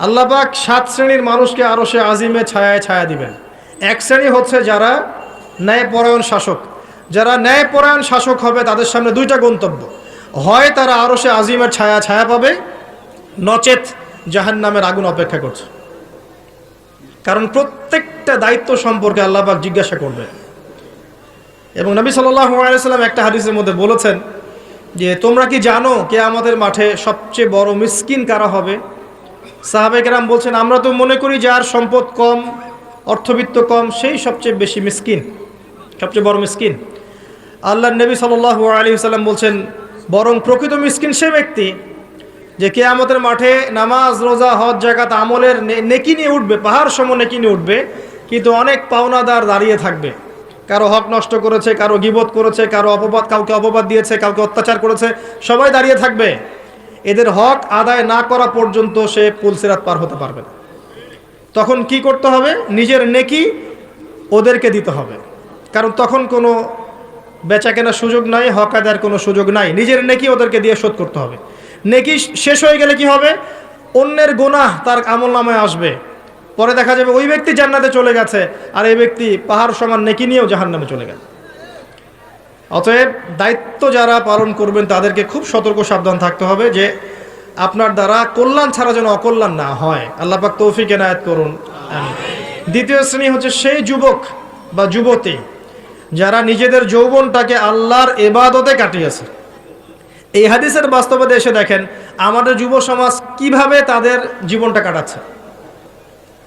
আল্লাহ পাক 7 শ্রেণীর মানুষকে আরশে আজিমে ছায়ায় ছায়া দিবেন। এক শ্রেণী হচ্ছে যারা ন্যায়পরায়ণ শাসক। যারা ন্যায়পরায়ণ শাসক হবে তাদের সামনে দুইটা গন্তব্য, হয় তারা আরশে আজিমের ছায়া ছায়া পাবে, নচেত জাহান্নামের আগুন অপেক্ষা করছে। কারণ প্রত্যেকটা দায়িত্ব সম্পর্কে আল্লাহ পাক জিজ্ঞাসা করবে। এবং নবী সাল্লাল্লাহু আলাইহি সাল্লাম একটা হাদিসের মধ্যে বলেছেন যে তোমরা কি জানো কিয়ামতের মাঠে সবচেয়ে বড় মিসকিন কারা হবে? সাহাবায়ে কেরাম বলছেন, আমরা তো মনে করি যার সম্পদ কম, অর্থবিত্ত কম, সেই সবচেয়ে বেশি মিসকিন, সবচেয়ে বড় মিসকিন। আল্লাহর নবী সাল্লাল্লাহু আলাইহি সাল্লাম বলছেন, বরং প্রকৃত মিসকিন সে ব্যক্তি যে কিয়ামতের মাঠে নামাজ, রোজা, হজ, যাকাত আমলের নেকি নিয়ে উঠবে, পাহাড় সম নেকি নিয়ে উঠবে, কিন্তু অনেক পাওনাদার দাঁড়িয়ে থাকবে। কারো হক নষ্ট করেছে, কারো গীবত করেছে, কারো অপবাদ, কাউকে অপবাদ দিয়েছে, কাউকে অত্যাচার করেছে, সবাই দাঁড়িয়ে থাকবে। এদের হক আদায় না করা পর্যন্ত সে পুলসিরাত পার হতে পারবে না। তখন কি করতে হবে? নিজের নেকি ওদেরকে দিতে হবে, কারণ তখন কোনো বেচা কেনার সুযোগ নাই, হক আদায়ের কোনো সুযোগ নাই। নিজের নেকি ওদেরকে দিয়ে শোধ করতে হবে। নেকি শেষ হয়ে গেলে কি হবে? অন্যের গুনাহ তার আমলনামায় আসবে, পরে দেখা যাবে ওই ব্যক্তি জান্নাতে চলে গেছে আর এই ব্যক্তি পাহাড় সমান নেকি নিয়েও জাহান্নামে চলে গেছে। অতএব দায়িত্ব যারা পালন করবেন তাদেরকে খুব সতর্ক সাবধান থাকতে হবে যে আপনার দ্বারা কল্যাণ ছাড়া যেন অকল্যাণ না হয়। আল্লাহ পাক তৌফিক এনায়েত করুন। দ্বিতীয় শ্রেণী হচ্ছে সেই যুবক বা যুবতী যারা নিজেদের যৌবনটাকে আল্লাহর ইবাদতে কাটিয়েছে। এই হাদিসের বাস্তবতা এসে দেখেন আমাদের যুব সমাজ কিভাবে তাদের জীবনটা কাটাচ্ছে।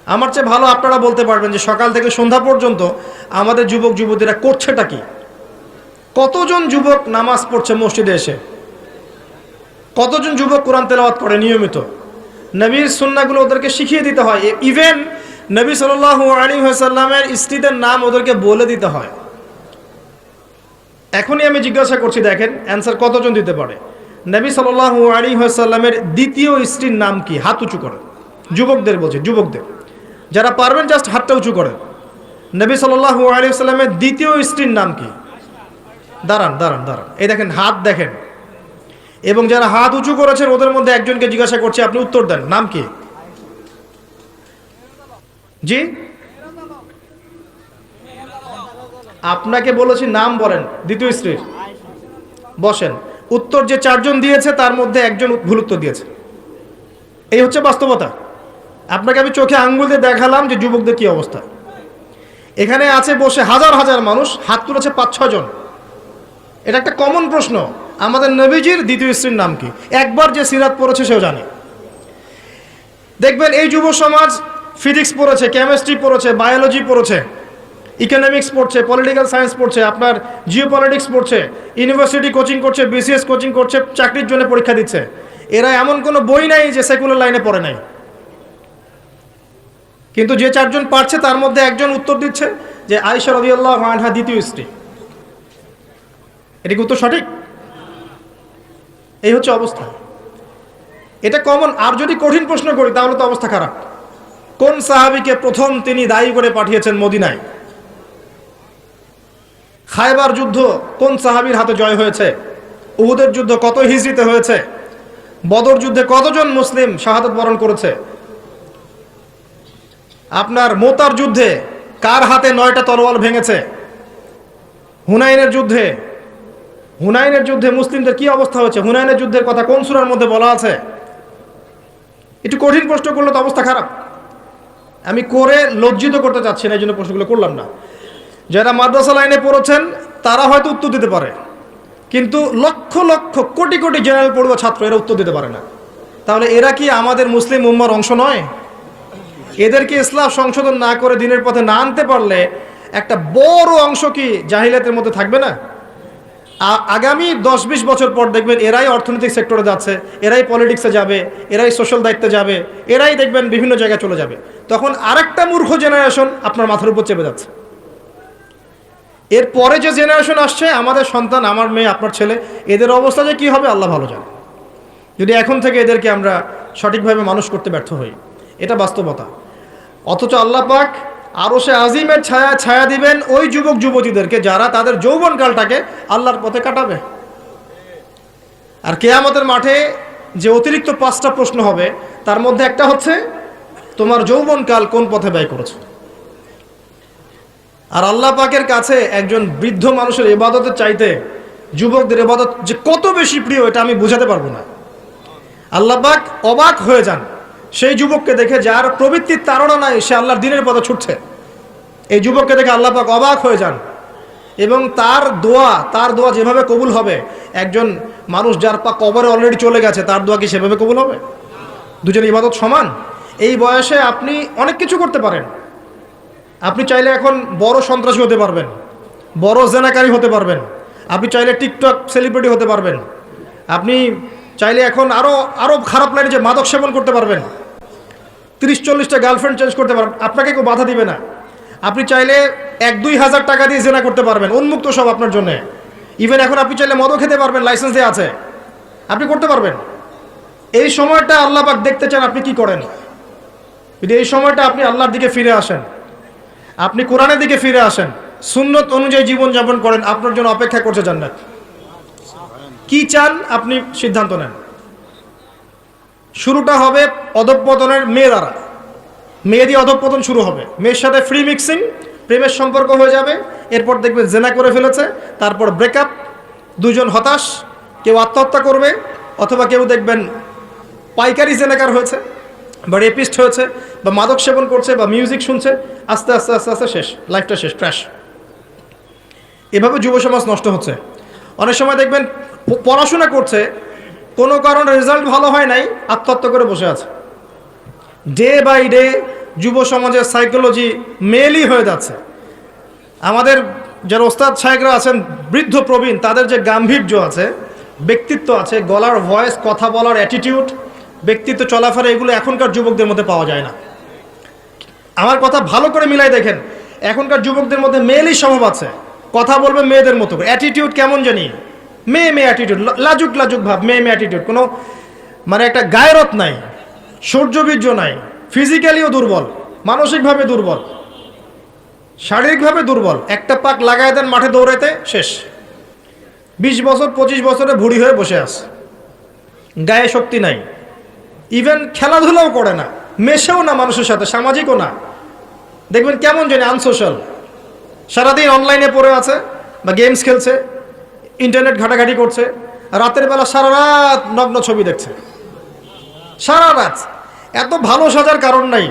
আমার চেয়ে ভালো আপনারা বলতে পারবেন যে সকাল থেকে সন্ধ্যা পর্যন্ত আমাদের যুবক যুবতীরা করছেটা কি। কতজন যুবক নামাজ পড়ছে মসজিদে এসে, কতজন যুবক কোরআন তেলাওয়াত করে নিয়মিত। নবীর সুন্নাহগুলো ওদেরকে শিখিয়ে দিতে হয়। ইভেন নবী সাল্লাল্লাহু আলাইহি ওয়াসাল্লামের স্ত্রীদের নাম ওদেরকে বলে দিতে হয়। এখনই আমি জিজ্ঞাসা করছি, দেখেন অ্যান্সার কতজন দিতে পারে। নবী সাল্লাল্লাহু আলাইহি ওয়াসাল্লামের দ্বিতীয় স্ত্রীর নাম কি? হাত উঁচু করেন। যুবকদের বলছে, যুবকদের যারা পারবেন জাস্ট হাতটা উঁচু করেন। নবী সাল্লাল্লাহু আলাইহি ওয়াসাল্লামের দ্বিতীয় স্ত্রীর নাম কি? দাঁড়ান দাঁড়ান দাঁড়ান, এই দেখেন হাত দেখেন। এবং যারা হাত উঁচু করেছেন ওদের মধ্যে একজনকে জিজ্ঞাসা করছি, আপনি উত্তর দেন, নাম কি? জি, আপনাকে বলেছি নাম বলেন দ্বিতীয় স্ত্রীর। বসেন। উত্তর যে 4 জন দিয়েছে তার মধ্যে একজন ভুল উত্তর দিয়েছে। এই হচ্ছে বাস্তবতা। আপনাকে আমি চোখে আঙ্গুল দিয়ে দেখালাম যে যুবকদের কি অবস্থা। এখানে আছে বসে হাজার হাজার মানুষ, হাত তুলেছে 5-6 জন। এটা একটা কমন প্রশ্ন, আমাদের নবীজির দ্বিতীয় স্ত্রীর নাম কি? একবার যে সিরাত পড়েছে সেও জানে। দেখবেন এই যুব সমাজ ফিজিক্স পড়েছে, কেমিস্ট্রি পড়েছে, বায়োলজি পড়েছে, ইকোনমিক্স পড়ছে, পলিটিক্যাল সায়েন্স পড়ছে, আপনার জিওপলিটিক্স পড়ছে, ইউনিভার্সিটি কোচিং করছে, বিসিএস কোচিং করছে, চাকরির জন্য পরীক্ষা দিচ্ছে। এরা এমন কোনো বই নাই যে সেকুলার লাইনে পড়ে নাই। কিন্তু যে 4 জন পারছে তার মধ্যে একজন উত্তর দিচ্ছে যে আয়েশা রাদিয়াল্লাহু আনহা দ্বিতীয় স্ত্রী। এটা কি উত্তর সঠিক? এই হচ্ছে অবস্থা। এটা কমন। আর যদি কঠিন প্রশ্ন করি তাহলে তো অবস্থা খারাপ। কোন সাহাবীকে প্রথম তিনি দায়ী করে পাঠিয়েছেন মদিনায়? খায়বার যুদ্ধ কোন সাহাবীর হাতে জয় হয়েছে? উহুদের যুদ্ধ কত হিজরিতে হয়েছে? বদর যুদ্ধে কতজন মুসলিম শাহাদাত বরণ করেছে? আপনার মোতার যুদ্ধে কার হাতে 9টা তলোয়ার ভেঙেছে? হুনাইনের যুদ্ধে মুসলিমদের কি অবস্থা হয়েছে? হুনাইনের যুদ্ধের কথা কোন সূরার মধ্যে বলা আছে? একটু কঠিন প্রশ্ন করলে তো অবস্থা খারাপ। আমি করে লজ্জিত করতে চাচ্ছি না, এই জন্য প্রশ্নগুলো করলাম না। যারা মাদ্রাসা লাইনে পড়েছেন তারা হয়তো উত্তর দিতে পারে, কিন্তু লক্ষ লক্ষ কোটি কোটি জেনারেল পড়ুয়া ছাত্র এরা উত্তর দিতে পারে না। তাহলে এরা কি আমাদের মুসলিম উম্মার অংশ নয়? এদেরকে ইসলাম সংশোধন না করে দিনের পথে না আনতে পারলে একটা বড় অংশ কি জাহিলিয়াতের মধ্যে থাকবে না? আগামী 10-20 বছর পর দেখবেন এরাই অর্থনৈতিক সেক্টরে যাচ্ছে, এরাই পলিটিক্সে যাবে, এরাই সোশ্যাল দায়িত্বে যাবে, এরাই দেখবেন বিভিন্ন জায়গায় চলে যাবে। তখন আরেকটা মূর্খ জেনারেশন আপনার মাথার উপর চেপে যাচ্ছে। এর পরে যে জেনারেশন আসছে, আমাদের সন্তান, আমার মেয়ে, আপনার ছেলে, এদের অবস্থা যে কী হবে আল্লাহ ভালো জানে, যদি এখন থেকে এদেরকে আমরা সঠিকভাবে মানুষ করতে ব্যর্থ হই। এটা বাস্তবতা। অথচ আল্লাহ পাক আরশে আজিমের ছায়া ছায়া দিবেন ওই যুবক যুবতীদেরকে যারা তাদের যৌবনকালটাকে আল্লাহর পথে কাটাবে। আর কিয়ামতের মাঠে যে অতিরিক্ত 5টা প্রশ্ন হবে তার মধ্যে একটা হচ্ছে তোমার যৌবনকাল কোন পথে ব্যয় করেছো। আর আল্লাহ পাকের কাছে একজন বৃদ্ধ মানুষের ইবাদতের চাইতে যুবকদের ইবাদত যে কত বেশি প্রিয় এটা আমি বোঝাতে পারবো না। আল্লাহ পাক অবাক হয়ে যান সেই যুবককে দেখে যার প্রবৃত্তির তাড়না নাই, সে আল্লাহর দ্বীনের পথে ছুটছে। এই যুবককে দেখে আল্লাহ পাক অবাক হয়ে যান এবং তার দোয়া যেভাবে কবুল হবে, একজন মানুষ যার পা কবরে অলরেডি চলে গেছে তার দোয়া কি সেভাবে কবুল হবে? দুজন ইবাদত সমান। এই বয়সে আপনি অনেক কিছু করতে পারেন। আপনি চাইলে এখন বড় সন্ত্রাসী হতে পারবেন, বড় জেনাকারী হতে পারবেন, আপনি চাইলে টিকটক সেলিব্রিটি হতে পারবেন, আপনি চাইলে এখন আরও খারাপ লাইনে যে মাদক সেবন করতে পারবেন, 30-40টা গার্লফ্রেন্ড চেঞ্জ করতে পারবেন, আপনাকে কেউ বাধা দিবে না। আপনি চাইলে 1-2 হাজার টাকা দিয়ে জেনা করতে পারবেন, উন্মুক্ত সব আপনার জন্য। ইভেন এখন আপনি চাইলে মদও খেতে পারবেন, লাইসেন্স দিয়ে আছে, আপনি করতে পারবেন। এই সময়টা আল্লাহ পাক দেখতে চান আপনি কি করেন। যদি এই সময়টা আপনি আল্লাহর দিকে ফিরে আসেন, আপনি কোরআনের দিকে ফিরে আসেন, সুন্নত অনুযায়ী জীবনযাপন করেন, আপনার জন্য অপেক্ষা করছে জান্নাত। কি চান আপনি সিদ্ধান্ত নেন। শুরুটা হবে অধঃপতনের মেয়ে দ্বারা, মেয়ে দিয়ে অধঃপতন শুরু হবে, মেয়ের সাথে ফ্রি মিক্সিং, প্রেমের সম্পর্ক হয়ে যাবে, এরপর দেখবেন জেনা করে ফেলেছে, তারপর ব্রেকআপ, দুজন হতাশ, কেউ আত্মহত্যা করবে, অথবা কেউ দেখবেন পাইকারি জেনাকার হয়েছে বা রেপিস্ট হয়েছে বা মাদক সেবন করছে বা মিউজিক শুনছে, আস্তে আস্তে আস্তে আস্তে শেষ, লাইফটা শেষ, ক্র্যাশ। এভাবে যুব সমাজ নষ্ট হচ্ছে। অনেক সময় দেখবেন পড়াশোনা করছে, কোনো কারণে রেজাল্ট ভালো হয় নাই, আত্মহত্যা করে বসে আছে। ডে বাই ডে যুব সমাজের সাইকোলজি মেলই হয়ে যাচ্ছে। আমাদের যারা ওস্তাদ সাহেবরা আছেন, বৃদ্ধ প্রবীণ, তাদের যে গাম্ভীর্য আছে, ব্যক্তিত্ব আছে, গলার ভয়েস, কথা বলার অ্যাটিটিউড, ব্যক্তিত্ব, চলাফেরা, এগুলো এখনকার যুবকদের মধ্যে পাওয়া যায় না। আমার কথা ভালো করে মিলাই দেখেন, এখনকার যুবকদের মধ্যে মেয়েলই স্বভাব আছে, কথা বলবে মেয়েদের মতো, অ্যাটিটিউড কেমন জানি মেয়ে অ্যাটিটিউড, লাজুক ভাব, মেয়ে অ্যাটিটিউড, কোনো মানে একটা গায়রত নাই, সৌর্যবীর্য নাই, ফিজিক্যালিও দুর্বল, মানসিকভাবে দুর্বল, শারীরিকভাবে দুর্বল। একটা পাক লাগায় দেন মাঠে দৌড়াইতে, শেষ। 20 বছর 25 বছরে বুড়ি হয়ে বসে আছে, গায়ে শক্তি নাই, ইভেন খেলাধুলাও করে না, মেশেও না মানুষের সাথে, সামাজিকও না। দেখবেন কেমন জানি আনসোশ্যাল, সারাদিন অনলাইনে পড়ে আছে বা গেমস খেলছে, ইন্টারনেট ঘাটাঘাটি করছে, রাতের বেলা সারা রাত নগ্ন ছবি দেখছে, সারা রাত। এত ভালো সাজার কারণ নাই,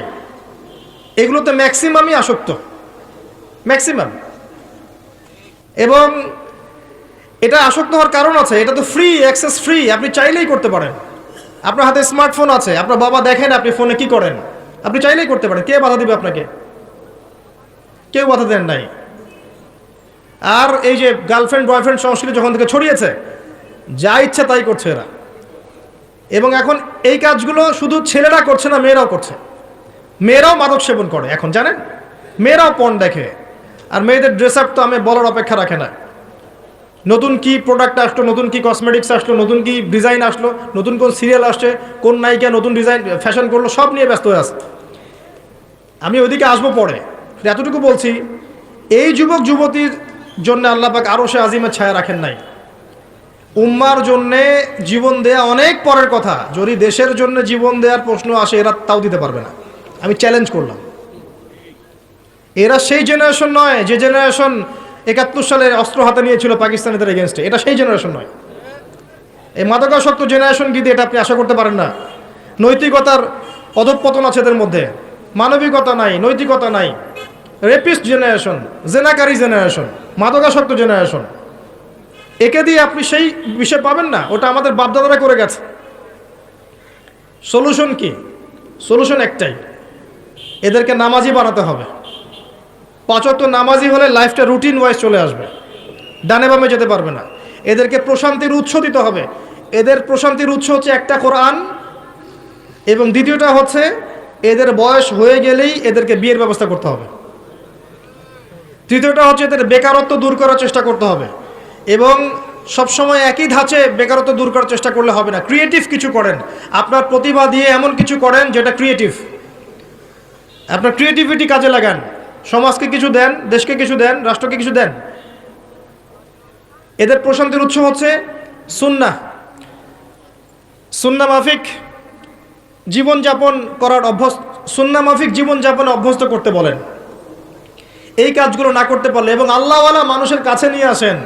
এগুলোতে ম্যাক্সিমামই আসক্ত, ম্যাক্সিমাম। এবং এটা আসক্ত হওয়ার কারণ আছে, এটা তো ফ্রি, অ্যাক্সেস ফ্রি, আপনি চাইলেই করতে পারেন। আপনার হাতে স্মার্টফোন আছে, আপনার বাবা দেখেন আপনি ফোনে কি করেন, আপনি চাইলেই করতে পারেন। কে বাধা দিবে আপনাকে? কেউ বাধা দেন নাই। আর এই যে গার্লফ্রেন্ড বয়ফ্রেন্ড সংস্কৃতি যখন থেকে ছড়িয়েছে, যা ইচ্ছা তাই করছে এরা। এবং এখন এই কাজগুলো শুধু ছেলেরা করছে না, মেয়েরাও করছে। মেয়েরাও মাদক সেবন করে এখন, জানেন, মেয়েরাও পর্ন দেখে। আর মেয়েদের ড্রেস আপ তো আমি বলার অপেক্ষা রাখে না। নতুন কি প্রোডাক্ট আসলো, নতুন কি কসমেটিক্স আসলো, নতুন কি ডিজাইন আসলো, নতুন কোন সিরিয়াল আসছে, কোন নায়িকা নতুন ডিজাইন ফ্যাশন করলো, সব নিয়ে ব্যস্ত হয়ে আছে। আমি ওইদিকে আসবো পরে, এতটুকু বলছি, এই যুবক যুবতীর জন্য আল্লাহ পাক আরশে আজিমের ছায়া রাখেন নাই। উম্মার জন্যে জীবন দেয়া অনেক পরের কথা, যদি দেশের জন্য জীবন দেওয়ার প্রশ্ন আসে এরা তাও দিতে পারবে না। আমি চ্যালেঞ্জ করলাম, এরা সেই জেনারেশন নয় যে জেনারেশন 71 সালে অস্ত্র হাতে নিয়েছিল পাকিস্তানিদের এগেনস্টে, এটা সেই জেনারেশন নয়। এই মাদকাসক্ত জেনারেশন কিন্তু এটা আপনি আশা করতে পারেন না। নৈতিকতার অধঃপতন আছে এদের মধ্যে, মানবিকতা নাই, নৈতিকতা নাই। রেপিস্ট জেনারেশন, জেনাকারী জেনারেশন, মাদকাসক্ত জেনারেশন, একে দিয়ে আপনি সেই বিষয় পাবেন না। ওটা আমাদের বাপদাদারা করে গেছে। সলিউশন কি? সলিউশন একটাই, এদেরকে নামাজি বানাতে হবে। 5 ওয়াক্ত নামাজি হলে লাইফটা রুটিন ওয়াইজ চলে আসবে, ডানে বামে যেতে পারবে না। এদেরকে প্রশান্তির উৎস দিতে হবে। এদের প্রশান্তির উৎস হচ্ছে একটা কোরআন, এবং দ্বিতীয়টা হচ্ছে এদের বয়স হয়ে গেলেই এদেরকে বিয়ের ব্যবস্থা করতে হবে। তৃতীয়টা হচ্ছে এদের বেকারত্ব দূর করার চেষ্টা করতে হবে। এবং সবসময় একই ধাঁচে বেকারত্ব দূর করার চেষ্টা করলে হবে না, ক্রিয়েটিভ কিছু করেন। আপনার প্রতিভা দিয়ে এমন কিছু করেন যেটা ক্রিয়েটিভ, আপনার ক্রিয়েটিভিটি কাজে লাগান। সমাজকে কিছু দেন, দেশকে কিছু দেন, রাষ্ট্রকে কিছু দেন। এদের প্রশান্তির উৎস হচ্ছে সুন্নাহ, সুন্নাহ মাফিক জীবনযাপন করার সুন্নাহ মাফিক জীবনযাপনে অভ্যস্ত করতে বলেন। এই কাজগুলো না করতে পারলে এবং আল্লাহওয়ালা মানুষের কাছে নিয়ে আসেন,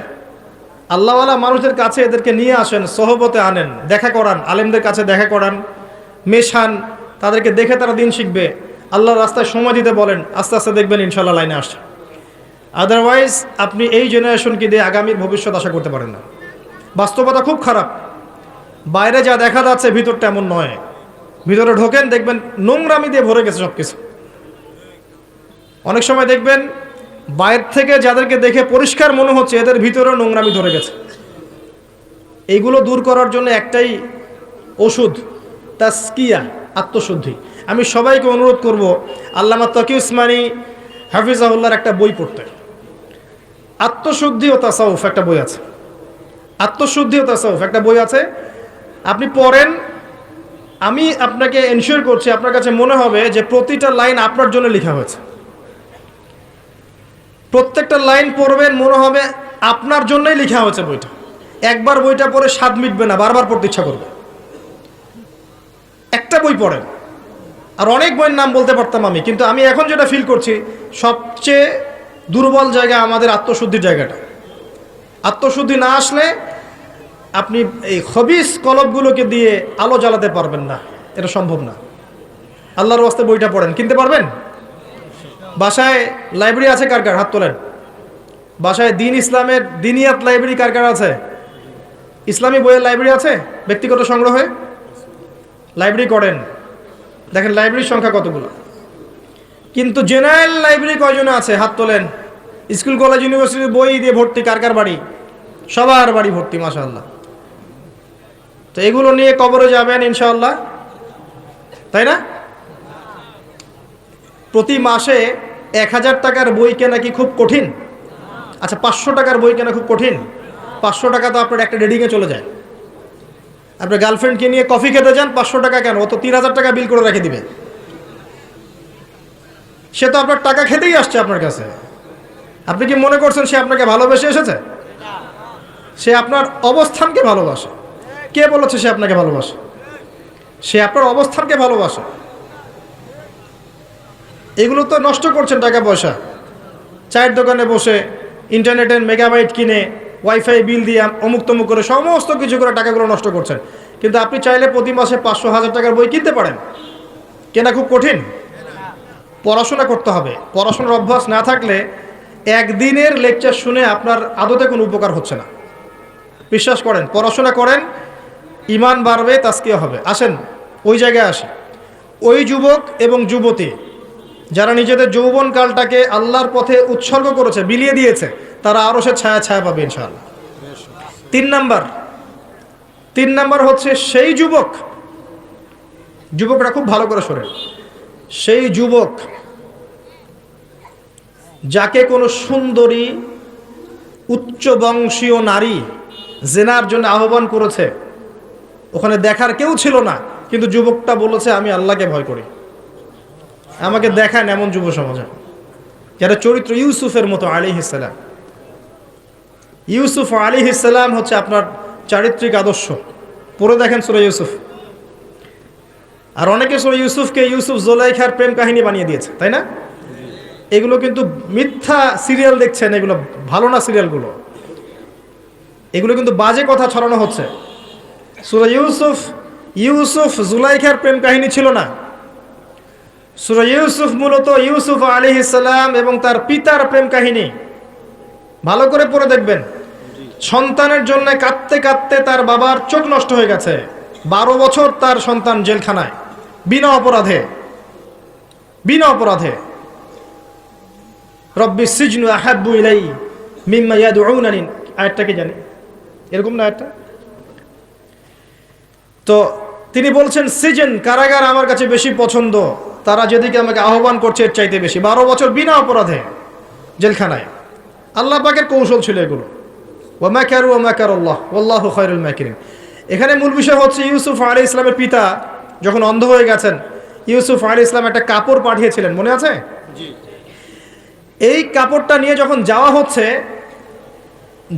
আল্লাহওয়ালা মানুষের কাছে এদেরকে নিয়ে আসেন, সহবতে আনেন, দেখা করান, আলেমদের কাছে দেখা করান, মেশান, তাদেরকে দেখে তারা দিন শিখবে। আল্লাহর রাস্তায় সময় দিতে বলেন, আস্তে আস্তে দেখবেন ইনশাল্লাহ লাইনে আসছে। আদারওয়াইজ আপনি এই জেনারেশনকে দিয়ে আগামীর ভবিষ্যৎ আশা করতে পারেন না। বাস্তবতা খুব খারাপ, বাইরে যা দেখা যাচ্ছে ভিতরটা এমন নয়। ভিতরে ঢোকেন দেখবেন নোংরামি দিয়ে ভরে গেছে সব কিছু। অনেক সময় দেখবেন বাইরে থেকে যাদেরকে দেখে পরিষ্কার মনে হচ্ছে এদের ভিতরেও নোংরামি ধরে গেছে। এইগুলো দূর করার জন্য একটাই ওষুধ, তাসকিয়া, আত্মশুদ্ধি। আমি সবাইকে অনুরোধ করব আল্লামা তকি উসমানী হাফিজাহুল্লাহর একটা বই পড়তে। আত্মশুদ্ধি ও তাসাউফ একটা বই আছে, আত্মশুদ্ধি ও তাসাউফ একটা বই আছে, আপনি পড়েন। আমি আপনাকে এনশিওর করছি আপনার কাছে মনে হবে যে প্রতিটা লাইন আপনার জন্য লেখা হয়েছে। প্রত্যেকটা লাইন পড়বেন মনে হবে আপনার জন্যই লেখা হয়েছে বইটা। একবার বইটা পড়ে স্বাদ মিটবে না, বারবার পড়তে ইচ্ছা করবে। একটা বই পড়েন। আর অনেক বইয়ের নাম বলতে পারতাম আমি, কিন্তু আমি এখন যেটা ফিল করছি সবচেয়ে দুর্বল জায়গা আমাদের আত্মশুদ্ধির জায়গাটা। আত্মশুদ্ধি না আসলে আপনি এই খবিস কলবগুলোকে দিয়ে আলো জ্বালাতে পারবেন না, এটা সম্ভব না। আল্লাহর ওয়াস্তে বইটা পড়েন। কিনতে পারবেন? বাসায় লাইব্রেরি আছে কার কার? হাত তোলেন। বাসায় দিন ইসলামের দিনিয়াত লাইব্রেরি কার কার আছে? ইসলামী বইয়ের লাইব্রেরি আছে ব্যক্তিগত সংগ্রহে? লাইব্রেরি করেন, দেখেন লাইব্রেরির সংখ্যা কতগুলো। কিন্তু জেনারেল লাইব্রেরি কয়জনে আছে? হাত তোলেন। স্কুল কলেজ ইউনিভার্সিটির বই দিয়ে ভর্তি কার কার বাড়ি? সবার বাড়ি ভর্তি, মাশাআল্লাহ। তো এগুলো নিয়ে কবরে যাবেন ইনশাআল্লাহ, তাই না? প্রতি মাসে 1000 টাকার বই কেনা কি খুব কঠিন? আচ্ছা 500 টাকার বই কেনা খুব কঠিন? 500 টাকা তো আপনার একটা রেডিংয়ে চলে যায়। আপনার গার্লফ্রেন্ডকে নিয়ে কফি খেতে যান, 500 টাকা কেন? ও তো 3000 টাকা বিল করে রেখে দিবে। সে তো আপনার টাকা খেতেই আসছে আপনার কাছে। আপনি কি মনে করছেন সে আপনাকে ভালোবেসে এসেছে? সে আপনার অবস্থানকে ভালোবাসে। কে বলেছে সে আপনাকে ভালোবাসে? সে আপনার অবস্থানকে ভালোবাসে। এগুলো তো নষ্ট করছেন টাকা পয়সা। চায়ের দোকানে বসে ইন্টারনেটের মেগাবাইট কিনে ওয়াইফাই বিল দিয়ে অমুক তমুক করে সমস্ত কিছু করে টাকাগুলো নষ্ট করছেন। কিন্তু আপনি চাইলে প্রতি মাসে 500-1000 টাকার বই কিনতে পারেন। কেনা খুব কঠিন? পড়াশোনা করতে হবে। পড়াশোনার অভ্যাস না থাকলে একদিনের লেকচার শুনে আপনার আদতে কোনো উপকার হচ্ছে না। বিশ্বাস করেন, পড়াশোনা করেন, ইমান বাড়বে, তাসকিয়া হবে। আসেন ওই জায়গায় আসি। ওই যুবক এবং যুবতী যারা নিজেদের যৌবনকালটাকে আল্লাহর পথে উৎসর্গ করেছে, বিলিয়ে দিয়েছে, তারা আরো সে ছায়া ছায়া পাবে ইনশাআল্লাহ। 3 নাম্বার হচ্ছে সেই যুবকরা খুব ভালো করে শোনেন। সেই যুবক যাকে কোনো সুন্দরী উচ্চ বংশীয় নারী জেনার জন্য আহ্বান করেছে, ওখানে দেখার কেউ ছিল না, কিন্তু যুবকটা বলেছে আমি আল্লাহকে ভয় করি, আমাকে দেখান। এমন যুব সমাজ যারা চরিত্র ইউসুফের মতো আলাইহিস সালাম। ইউসুফ আলাইহিস সালাম হচ্ছে আপনার চারিত্রিক আদর্শ। পড়ে দেখেন সূরা ইউসুফ। আর অনেকে সূরা ইউসুফকে ইউসুফ জুলাইখার প্রেম কাহিনী বানিয়ে দিয়েছে, তাই না? এগুলো কিন্তু মিথ্যা সিরিয়াল দেখছেন, এগুলো ভালো না সিরিয়ালগুলো। এগুলো কিন্তু বাজে কথা ছড়ানো হচ্ছে। সূরা ইউসুফ জুলাইখার প্রেম কাহিনী ছিল না। সূরা ইউসুফ মূলত ইউসুফ আলাইহিস সালাম এবং তার পিতার প্রেম কাহিনী। ভালো করে পড়ে দেখবেন। সন্তানের জন্য কাঁদতে কাঁদতে তার বাবার চোখ নষ্ট হয়ে গেছে। 12 বছর তার সন্তান জেলখানায় বিনা অপরাধে। রব্বি সিজনু আহাব্বু ইলাই মিম্মা ইয়াদউনানি, আয়াতটা কি জানি এরকম না আয়াতটা? তো তিনি বলছেন সিজন, কারাগার আমার কাছে বেশি পছন্দ, তারা যেদিকে আমাকে আহ্বান করছে এর চাইতে বেশি। 12 বছর বিনা অপরাধে জেলখানায়। আল্লাহ পাকের কৌশল ছিল এগুলো। ওয়া মাকারু ওয়া মাকারাল্লাহ ওয়াল্লাহু খায়রুল মাকিরিন। এখানে মূল বিষয় হচ্ছে ইউসুফ আলাইহিস সালামের পিতা যখন অন্ধ হয়ে গেছেন, ইউসুফ আলাইহিস সালাম একটা কাপড় পাঠিয়েছিলেন, মনে আছে? এই কাপড়টা নিয়ে যখন যাওয়া হচ্ছে,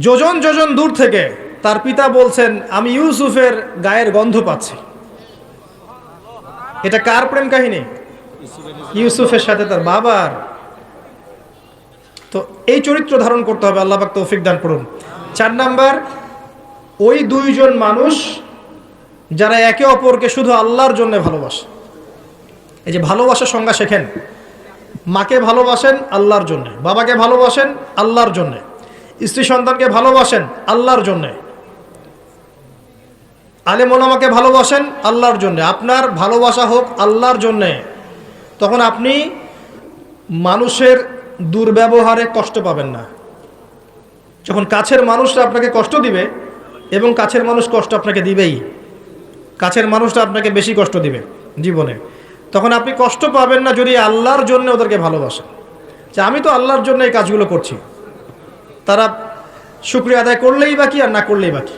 যোজন যোজন দূর থেকে তার পিতা বলছেন আমি ইউসুফের গায়ের গন্ধ পাচ্ছি। এটা কার প্রেম কাহিনী? ইউসুফের সাথে তার বাবার। তো এই চরিত্র ধারণ করতে হবে, আল্লাহ পাক তৌফিক দান করুন। 4 নাম্বার, ওই দুইজন মানুষ যারা একে অপরকে শুধু আল্লাহর জন্য ভালোবাসে। এই যে ভালোবাসার সংজ্ঞা শেখেন। মাকে ভালোবাসেন আল্লাহর জন্যে, বাবাকে ভালোবাসেন আল্লাহর জন্যে, স্ত্রী সন্তানকে ভালোবাসেন আল্লাহর জন্যে, আলেম ওলামাকে ভালোবাসেন আল্লাহর জন্যে। আপনার ভালোবাসা হোক আল্লাহর জন্যে, তখন আপনি মানুষের দুর্ব্যবহারে কষ্ট পাবেন না। যখন কাছের মানুষরা আপনাকে কষ্ট দিবে, এবং কাছের মানুষ কষ্ট আপনাকে দিবেই, কাছের মানুষটা আপনাকে বেশি কষ্ট দিবে জীবনে, তখন আপনি কষ্ট পাবেন না যদি আল্লাহর জন্য ওদেরকে ভালোবাসেন, যে আমি তো আল্লাহর জন্য এই কাজগুলো করছি, তারা শুকরিয়া আদায় করলেই বাকি আর না করলেই বাকি,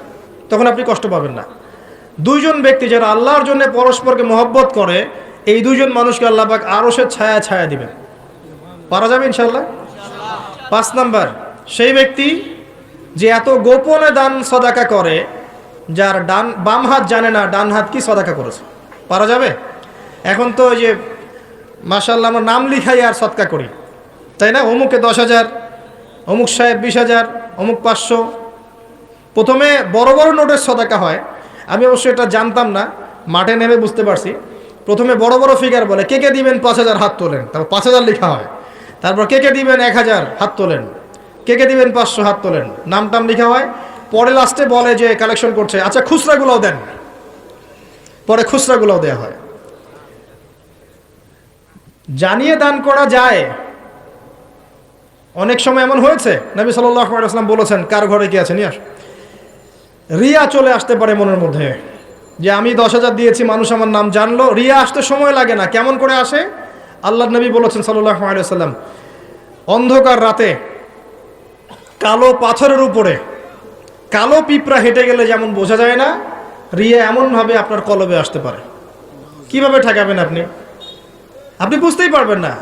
তখন আপনি কষ্ট পাবেন না। দুইজন ব্যক্তি যারা আল্লাহর জন্য পরস্পরকে মহব্বত করে, এই দুইজন মানুষকে আল্লাহ পাক আরশের ছায়া ছায়া দিবেন। পারা যাবে ইনশাআল্লাহ। 5 নাম্বার, সেই ব্যক্তি যে এত গোপনে দান সদাকা করে, যার বাম হাত জানে না ডান হাত কি সদাকা করেছে। পারা যাবে? এখন তো ওই যে মাশাআল্লাহ আমরা নাম লিখাই আর সদকা করি, তাই না? অমুকে 10,000, অমুক সাহেব 20,000, অমুক 500। প্রথমে বড় বড় নোটের সদাকা হয়। আমি অবশ্য এটা জানতাম না, মাঠে নেমে বুঝতে পারছি। প্রথমে বড় বড় ফিগার বলে, কে কে দিবেন 5,000 হাত তোলেন, তারপর 5,000 লেখা হয়। তারপর কে কে দিবেন 1,000 হাত তোলেন, কে কে দিবেন 500 হাত তোলেন, নাম টাম লেখা হয়। পরে লাস্টে বলে যে কালেকশন করছে, আচ্ছা খুচরাগুলোও দেন। পরে খুচরাগুলোও দেওয়া হয়। জানিয়ে দান করা যায়। অনেক সময় এমন হয়েছে, নবী সাল্লাল্লাহু আলাইহি ওয়াসাল্লাম বলেছেন, কার ঘরে কি আছে নিয়ে আস। রিয়া চলে আসতে পারে মনের মধ্যে, যে আমি 10,000 দিয়েছি, মানুষ আমার নাম জানলো। রিয়া আসতে সময় লাগে না। কেমন করে আসে? আল্লাহর নবী বলেছেন সাল্লাল্লাহু আলাইহি ওয়াসাল্লাম, অন্ধকার রাতে কালো পাথরের উপরে কালো পিঁপড়া হেঁটে গেলে যেমন বোঝা যায় না, রিয়া এমনভাবে আপনার কলবে আসতে পারে। কিভাবে ঠেকাবেন আপনি? আপনি বুঝতেই পারবেন না।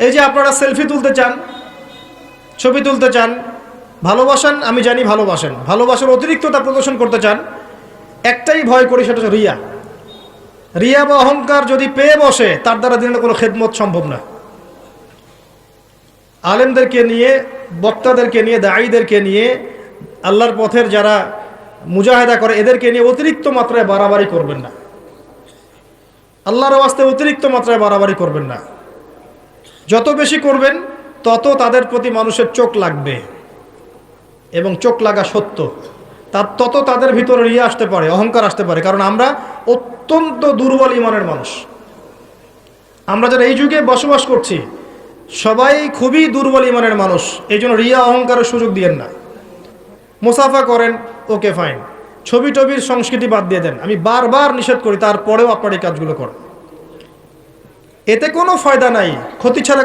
এই যে আপনারা সেলফি তুলতে চান, ছবি তুলতে চান, ভালোবাসেন, আমি জানি ভালোবাসেন, ভালোবাসার অতিরিক্ততা প্রদর্শন করতে চান, একটাই ভয় করি, সেটা হচ্ছে রিয়া। রিয়া বা অহংকার যদি পেয়ে বসে, তার দ্বারা দিনের কোনো খেদমত সম্ভব না। আলেমদেরকে নিয়ে, বক্তাদেরকে নিয়ে, দায়ীদেরকে নিয়ে, আল্লাহর পথের যারা মুজাহিদা করে, এদেরকে নিয়ে অতিরিক্ত মাত্রায় বাড়াবাড়ি করবেন না। আল্লাহর ওয়াস্তে অতিরিক্ত মাত্রায় বাড়াবাড়ি করবেন না। যত বেশি করবেন তত তাদের প্রতি মানুষের চোখ লাগবে, এবং চোখ লাগা সত্য। তত তাদের ভিতরে রিয়া আসতে পারে, অহংকার আসতে পারে। কারণ আমরা অত্যন্ত দুর্বল ইমানের মানুষ। আমরা যারা এই যুগে বসবাস করছি, সবাই খুবই দুর্বল ইমানের মানুষ। এই জন্য রিয়া অহংকারের সুযোগ দিয়েন না। মুসাফা করেন, ওকে ফাইন, ছবি টবির সংস্কৃতি বাদ দিয়ে দেন। আমি বারবার নিষেধ করি, তারপরেও আপনার এই কাজগুলো করেন। এতে কোনো ফায়দা নাই, ক্ষতি ছাড়া